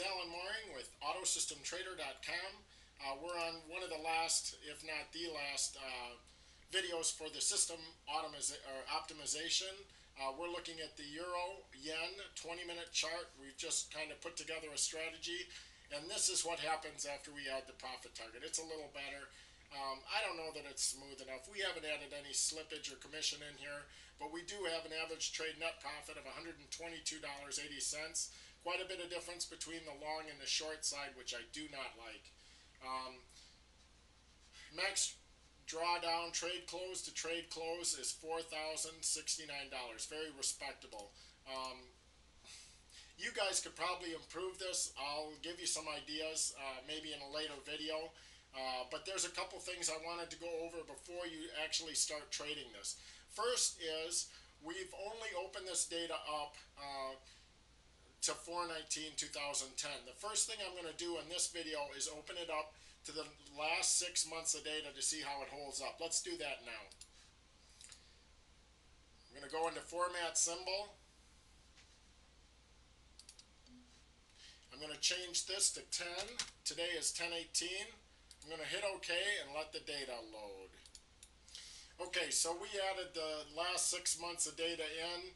Alan Mooring with AutoSystemTrader.com. We're on one of the last, if not the last, videos for the system optimization. We're looking at the Euro-Yen 20-minute chart. We've just kind of put together a strategy, and this is what happens after we add the profit target. It's a little better. I don't know that it's smooth enough. We haven't added any slippage or commission in here, but we do have an average trade net profit of $122.80. Quite a bit of difference between the long and the short side, which I do not like. Max drawdown trade close to trade close is $4,069. Very respectable. You guys could probably improve this. I'll give you some ideas maybe in a later video. But there's a couple things I wanted to go over before you actually start trading this. First is we've only opened this data up to 4/19/2010. The first thing I'm going to do in this video is open it up to the last 6 months of data to see how it holds up. Let's do that now. I'm going to go into format symbol. I'm going to change this to 10. Today is 10/18. I'm going to hit OK and let the data load. Okay, so we added the last 6 months of data in.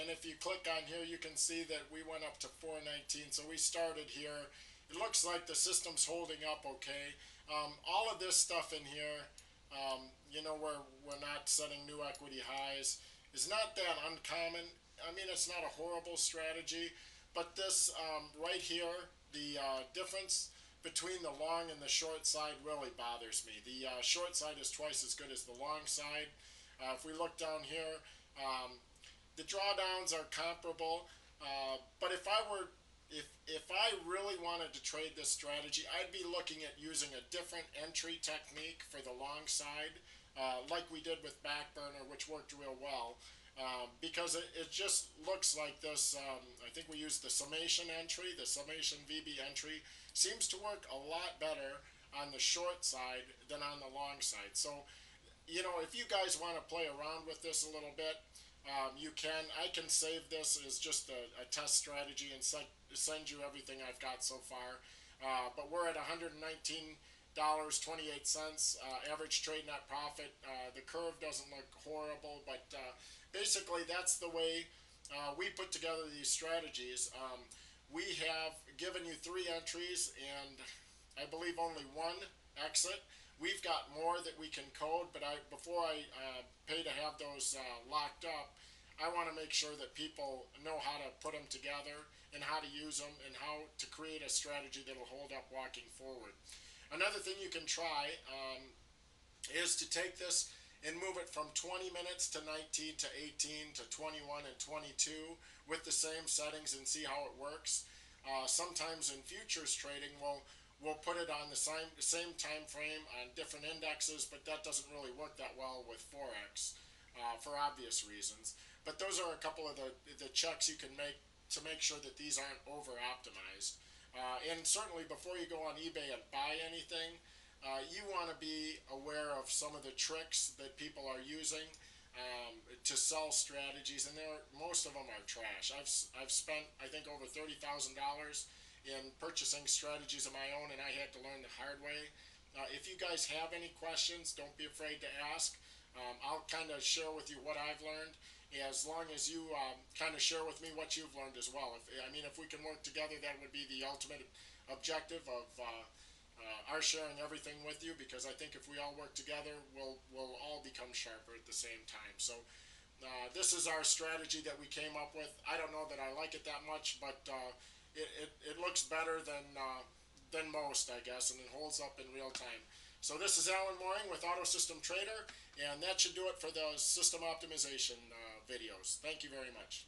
And if you click on here, you can see that we went up to 4/19. So we started here. It looks like the system's holding up okay. All of this stuff in here, you know, where we're not setting new equity highs, is not that uncommon. I mean, it's not a horrible strategy. But this right here, the difference between the long and the short side really bothers me. The short side is twice as good as the long side. If we look down here, the drawdowns are comparable. But if I really wanted to trade this strategy, I'd be looking at using a different entry technique for the long side, like we did with Backburner, which worked real well. Because it just looks like this. I think we used the summation entry, the summation VB entry, seems to work a lot better on the short side than on the long side. So, you know, if you guys want to play around with this a little bit, you can. I can save this as just a test strategy and send you everything I've got so far. But we're at $119.28 average trade net profit. The curve doesn't look horrible, but basically that's the way we put together these strategies. We have given you 3 entries and I believe only 1 exit. We've got more that we can code, but before I pay to have those locked up, I want to make sure that people know how to put them together and how to use them and how to create a strategy that will hold up walking forward. Another thing you can try is to take this and move it from 20 minutes to 19 to 18 to 21 and 22 with the same settings and see how it works. Sometimes in futures trading, we'll put it on the same time frame on different indexes, but that doesn't really work that well with Forex for obvious reasons. But those are a couple of the checks you can make to make sure that these aren't over-optimized. And certainly before you go on eBay and buy anything, you want to be aware of some of the tricks that people are using to sell strategies, and most of them are trash. I've spent, I think, over $30,000 in purchasing strategies of my own, and I had to learn the hard way. If you guys have any questions, don't be afraid to ask. I'll kind of share with you what I've learned, as long as you kind of share with me what you've learned as well. If we can work together, that would be the ultimate objective of our sharing everything with you, because I think if we all work together, we'll all become sharper at the same time. So this is our strategy that we came up with. I don't know that I like it that much, but it looks better than most, I guess, and it holds up in real time. So this is Alan Mooring with AutoSystemTrader, and that should do it for the system optimization videos. Thank you very much.